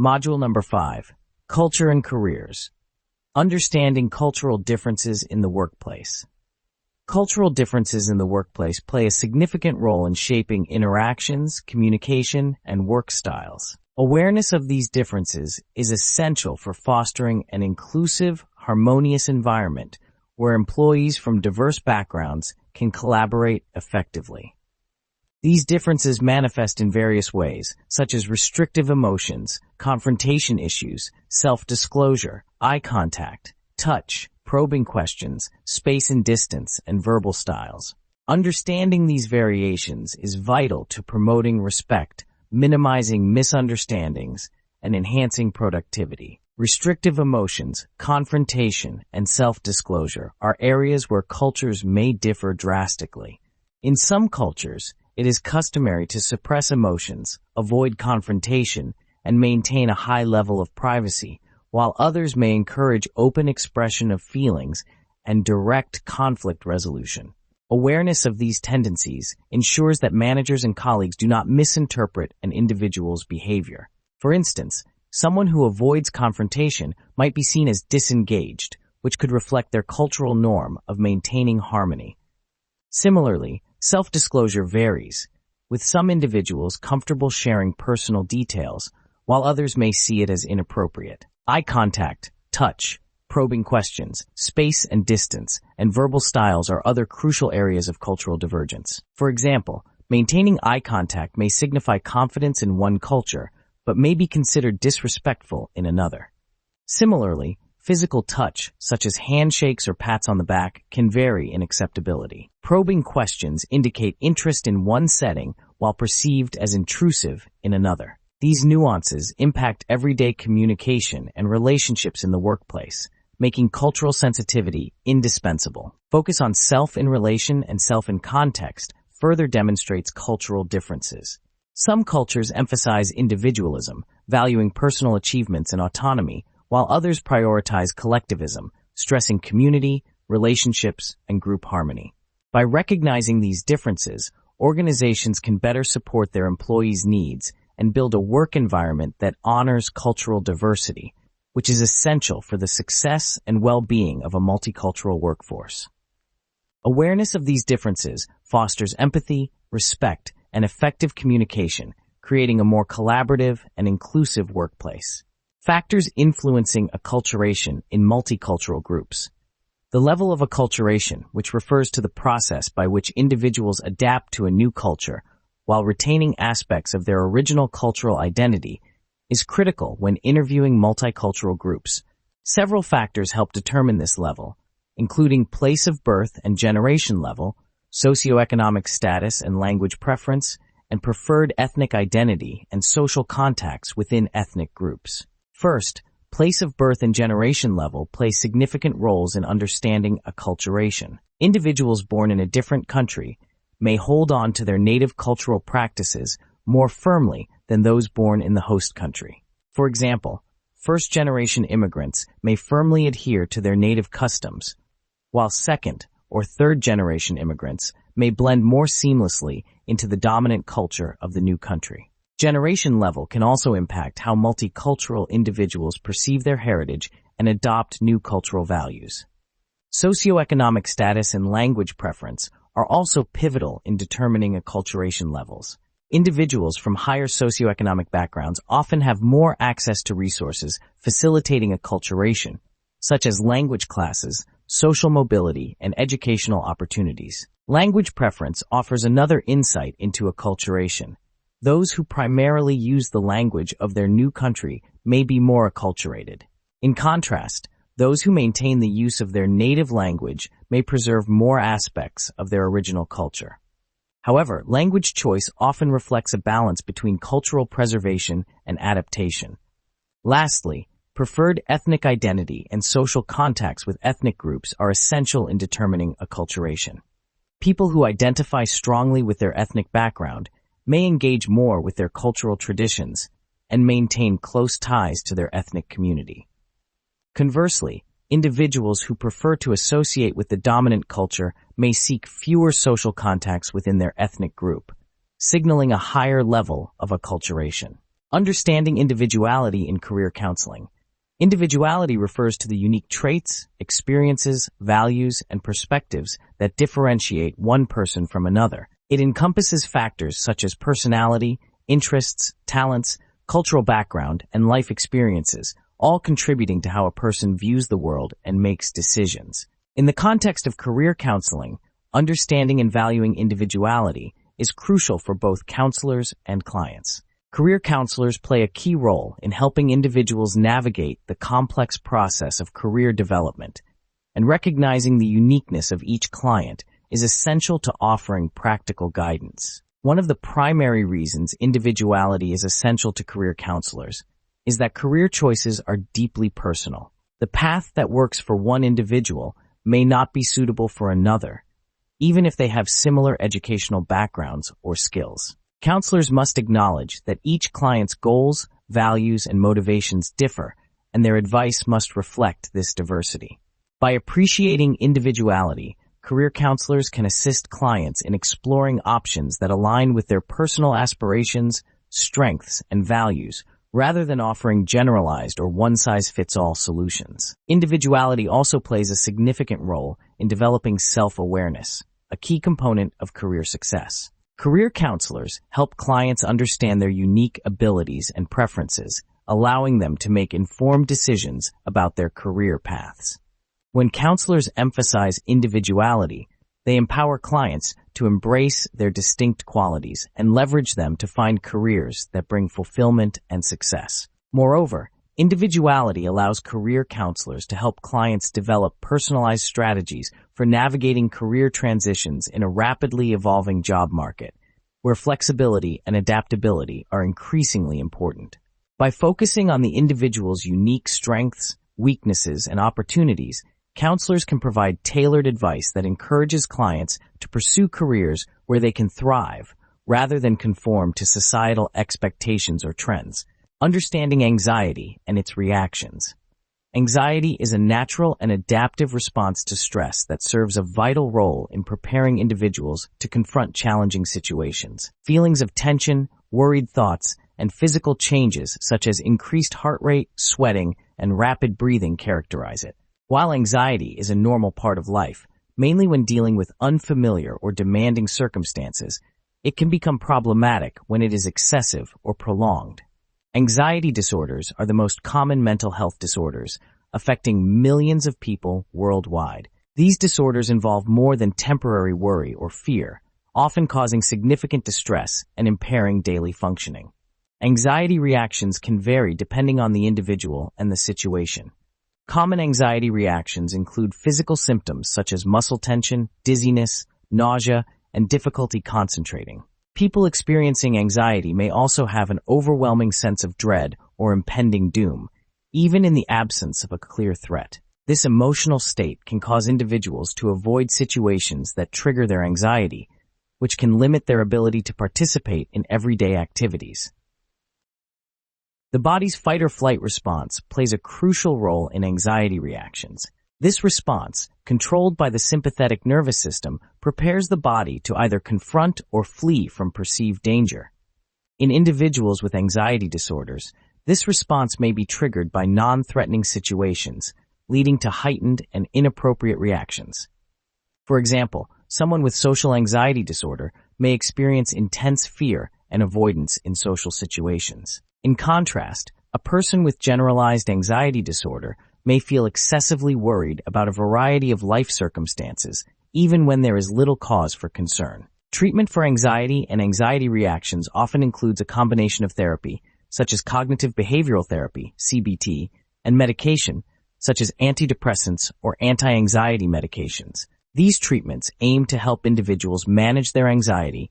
Module number 5, Culture and Careers. Understanding cultural differences in the workplace. Cultural differences in the workplace play a significant role in shaping interactions, communication, and work styles. Awareness of these differences is essential for fostering an inclusive, harmonious environment where employees from diverse backgrounds can collaborate effectively. These differences manifest in various ways, such as restrictive emotions, confrontation issues, self-disclosure, eye contact, touch, probing questions, space and distance, and verbal styles. Understanding these variations is vital to promoting respect, minimizing misunderstandings, and enhancing productivity. Restrictive emotions, confrontation, and self-disclosure are areas where cultures may differ drastically. In some cultures, it is customary to suppress emotions, avoid confrontation, and maintain a high level of privacy, while others may encourage open expression of feelings and direct conflict resolution. Awareness of these tendencies ensures that managers and colleagues do not misinterpret an individual's behavior. For instance, someone who avoids confrontation might be seen as disengaged, which could reflect their cultural norm of maintaining harmony. Similarly, self-disclosure varies, with some individuals comfortable sharing personal details, while others may see it as inappropriate. Eye contact, touch, probing questions, space and distance, and verbal styles are other crucial areas of cultural divergence. For example, maintaining eye contact may signify confidence in one culture, but may be considered disrespectful in another. Similarly, physical touch, such as handshakes or pats on the back, can vary in acceptability. Probing questions indicate interest in one setting while perceived as intrusive in another. These nuances impact everyday communication and relationships in the workplace, making cultural sensitivity indispensable. Focus on self in relation and self in context further demonstrates cultural differences. Some cultures emphasize individualism, valuing personal achievements and autonomy, while others prioritize collectivism, stressing community, relationships, and group harmony. By recognizing these differences, organizations can better support their employees' needs and build a work environment that honors cultural diversity, which is essential for the success and well-being of a multicultural workforce. Awareness of these differences fosters empathy, respect, and effective communication, creating a more collaborative and inclusive workplace. Factors influencing acculturation in multicultural groups. The level of acculturation, which refers to the process by which individuals adapt to a new culture while retaining aspects of their original cultural identity, is critical when interviewing multicultural groups. Several factors help determine this level, including place of birth and generation level, socioeconomic status and language preference, and preferred ethnic identity and social contacts within ethnic groups. First, place of birth and generation level play significant roles in understanding acculturation. Individuals born in a different country may hold on to their native cultural practices more firmly than those born in the host country. For example, first-generation immigrants may firmly adhere to their native customs, while second- or third-generation immigrants may blend more seamlessly into the dominant culture of the new country. Generation level can also impact how multicultural individuals perceive their heritage and adopt new cultural values. Socioeconomic status and language preference are also pivotal in determining acculturation levels. Individuals from higher socioeconomic backgrounds often have more access to resources facilitating acculturation, such as language classes, social mobility, and educational opportunities. Language preference offers another insight into acculturation. Those who primarily use the language of their new country may be more acculturated. In contrast, those who maintain the use of their native language may preserve more aspects of their original culture. However, language choice often reflects a balance between cultural preservation and adaptation. Lastly, preferred ethnic identity and social contacts with ethnic groups are essential in determining acculturation. People who identify strongly with their ethnic background may engage more with their cultural traditions and maintain close ties to their ethnic community. Conversely, individuals who prefer to associate with the dominant culture may seek fewer social contacts within their ethnic group, signaling a higher level of acculturation. Understanding individuality in career counseling. Individuality refers to the unique traits, experiences, values, and perspectives that differentiate one person from another. It encompasses factors such as personality, interests, talents, cultural background, and life experiences, all contributing to how a person views the world and makes decisions. In the context of career counseling, understanding and valuing individuality is crucial for both counselors and clients. Career counselors play a key role in helping individuals navigate the complex process of career development, and recognizing the uniqueness of each client is essential to offering practical guidance. One of the primary reasons individuality is essential to career counselors is that career choices are deeply personal. The path that works for one individual may not be suitable for another, even if they have similar educational backgrounds or skills. Counselors must acknowledge that each client's goals, values, and motivations differ, and their advice must reflect this diversity. By appreciating individuality, career counselors can assist clients in exploring options that align with their personal aspirations, strengths, and values, rather than offering generalized or one-size-fits-all solutions. Individuality also plays a significant role in developing self-awareness, a key component of career success. Career counselors help clients understand their unique abilities and preferences, allowing them to make informed decisions about their career paths. When counselors emphasize individuality, they empower clients to embrace their distinct qualities and leverage them to find careers that bring fulfillment and success. Moreover, individuality allows career counselors to help clients develop personalized strategies for navigating career transitions in a rapidly evolving job market, where flexibility and adaptability are increasingly important. By focusing on the individual's unique strengths, weaknesses, and opportunities, counselors can provide tailored advice that encourages clients to pursue careers where they can thrive, rather than conform to societal expectations or trends. Understanding anxiety and its reactions. Anxiety is a natural and adaptive response to stress that serves a vital role in preparing individuals to confront challenging situations. Feelings of tension, worried thoughts, and physical changes such as increased heart rate, sweating, and rapid breathing characterize it. While anxiety is a normal part of life, mainly when dealing with unfamiliar or demanding circumstances, it can become problematic when it is excessive or prolonged. Anxiety disorders are the most common mental health disorders, affecting millions of people worldwide. These disorders involve more than temporary worry or fear, often causing significant distress and impairing daily functioning. Anxiety reactions can vary depending on the individual and the situation. Common anxiety reactions include physical symptoms such as muscle tension, dizziness, nausea, and difficulty concentrating. People experiencing anxiety may also have an overwhelming sense of dread or impending doom, even in the absence of a clear threat. This emotional state can cause individuals to avoid situations that trigger their anxiety, which can limit their ability to participate in everyday activities. The body's fight-or-flight response plays a crucial role in anxiety reactions. This response, controlled by the sympathetic nervous system, prepares the body to either confront or flee from perceived danger. In individuals with anxiety disorders, this response may be triggered by non-threatening situations, leading to heightened and inappropriate reactions. For example, someone with social anxiety disorder may experience intense fear and avoidance in social situations. In contrast, a person with generalized anxiety disorder may feel excessively worried about a variety of life circumstances, even when there is little cause for concern. Treatment for anxiety and anxiety reactions often includes a combination of therapy, such as cognitive behavioral therapy, CBT, and medication, such as antidepressants or anti-anxiety medications. These treatments aim to help individuals manage their anxiety,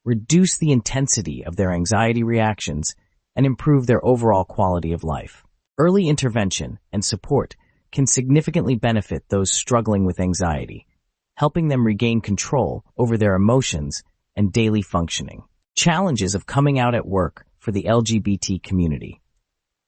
reduce the intensity of their anxiety reactions, and improve their overall quality of life. Early intervention and support can significantly benefit those struggling with anxiety, helping them regain control over their emotions and daily functioning. Challenges of coming out at work for the LGBT community.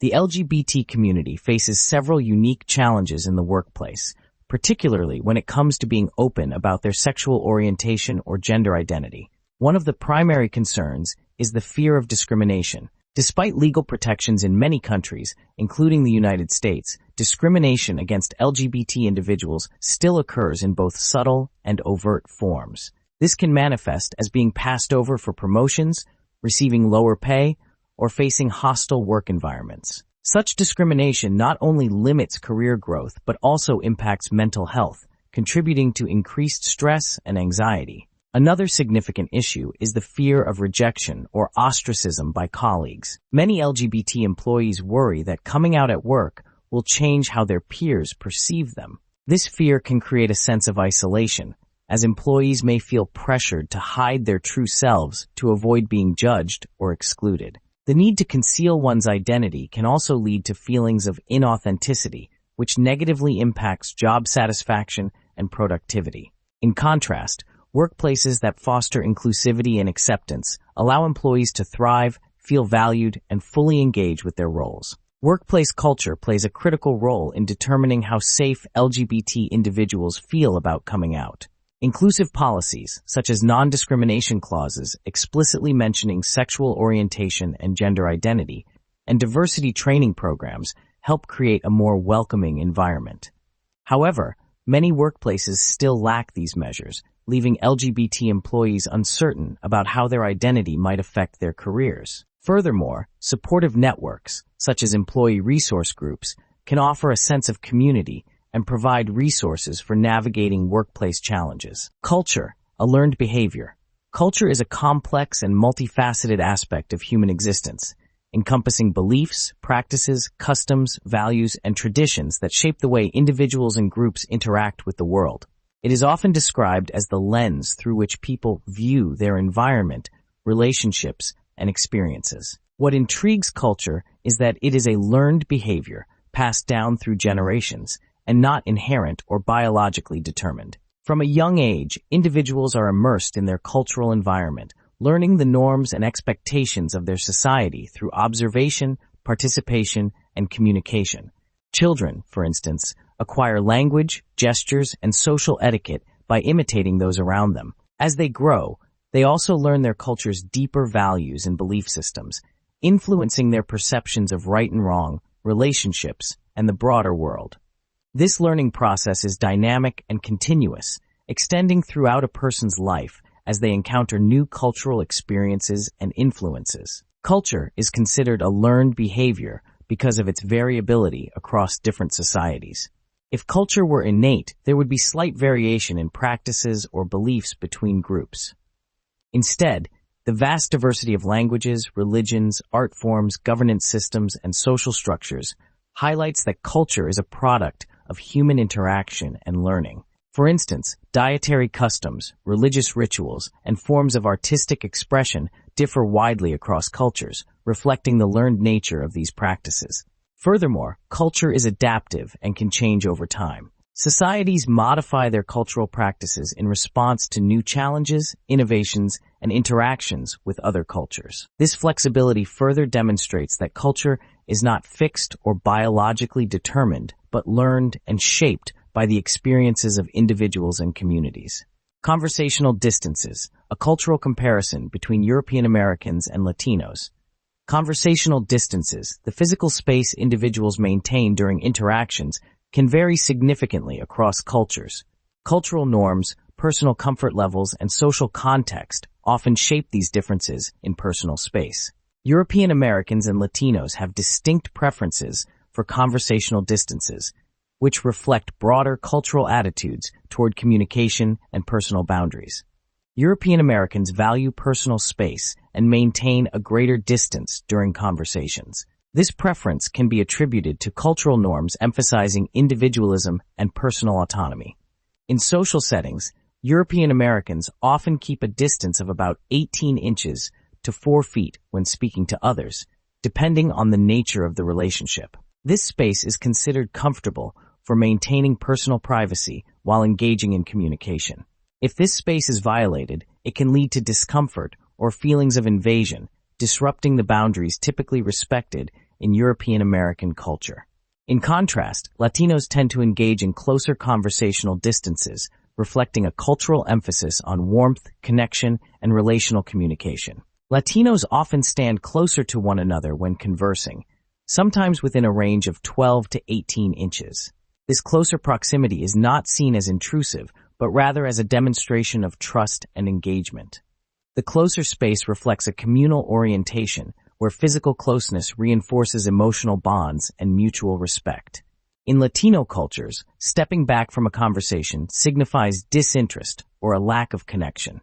The LGBT community faces several unique challenges in the workplace, particularly when it comes to being open about their sexual orientation or gender identity. One of the primary concerns is the fear of discrimination, Despite legal protections in many countries, including the United States, discrimination against LGBT individuals still occurs in both subtle and overt forms. This can manifest as being passed over for promotions, receiving lower pay, or facing hostile work environments. Such discrimination not only limits career growth but also impacts mental health, contributing to increased stress and anxiety. Another significant issue is the fear of rejection or ostracism by colleagues. Many LGBT employees worry that coming out at work will change how their peers perceive them. This fear can create a sense of isolation, as employees may feel pressured to hide their true selves to avoid being judged or excluded. The need to conceal one's identity can also lead to feelings of inauthenticity, which negatively impacts job satisfaction and productivity. In contrast, workplaces that foster inclusivity and acceptance allow employees to thrive, feel valued, and fully engage with their roles. Workplace culture plays a critical role in determining how safe LGBT individuals feel about coming out. Inclusive policies, such as non-discrimination clauses explicitly mentioning sexual orientation and gender identity, and diversity training programs help create a more welcoming environment. However, many workplaces still lack these measures, leaving LGBT employees uncertain about how their identity might affect their careers. Furthermore, supportive networks, such as employee resource groups, can offer a sense of community and provide resources for navigating workplace challenges. Culture, a learned behavior. Culture is a complex and multifaceted aspect of human existence, encompassing beliefs, practices, customs, values, and traditions that shape the way individuals and groups interact with the world. It is often described as the lens through which people view their environment, relationships, and experiences. What intrigues culture is that it is a learned behavior passed down through generations and not inherent or biologically determined. From a young age, individuals are immersed in their cultural environment, learning the norms and expectations of their society through observation, participation, and communication. Children, for instance, acquire language, gestures, and social etiquette by imitating those around them. As they grow, they also learn their culture's deeper values and belief systems, influencing their perceptions of right and wrong, relationships, and the broader world. This learning process is dynamic and continuous, extending throughout a person's life as they encounter new cultural experiences and influences. Culture is considered a learned behavior because of its variability across different societies. If culture were innate, there would be slight variation in practices or beliefs between groups. Instead, the vast diversity of languages, religions, art forms, governance systems, and social structures highlights that culture is a product of human interaction and learning. For instance, dietary customs, religious rituals, and forms of artistic expression differ widely across cultures, reflecting the learned nature of these practices. Furthermore, culture is adaptive and can change over time. Societies modify their cultural practices in response to new challenges, innovations, and interactions with other cultures. This flexibility further demonstrates that culture is not fixed or biologically determined, but learned and shaped by the experiences of individuals and communities. Conversational distances, a cultural comparison between European Americans and Latinos. Conversational distances, the physical space individuals maintain during interactions, can vary significantly across cultures. Cultural norms, personal comfort levels, and social context often shape these differences in personal space. European Americans and Latinos have distinct preferences for conversational distances, which reflect broader cultural attitudes toward communication and personal boundaries. European Americans value personal space and maintain a greater distance during conversations. This preference can be attributed to cultural norms emphasizing individualism and personal autonomy. In social settings, European Americans often keep a distance of about 18 inches to 4 feet when speaking to others, depending on the nature of the relationship. This space is considered comfortable for maintaining personal privacy while engaging in communication. If this space is violated, it can lead to discomfort or feelings of invasion, disrupting the boundaries typically respected in European American culture. In contrast, Latinos tend to engage in closer conversational distances, reflecting a cultural emphasis on warmth, connection, and relational communication. Latinos often stand closer to one another when conversing, sometimes within a range of 12 to 18 inches. This closer proximity is not seen as intrusive, but rather as a demonstration of trust and engagement. The closer space reflects a communal orientation where physical closeness reinforces emotional bonds and mutual respect. In Latino cultures, stepping back from a conversation signifies disinterest or a lack of connection.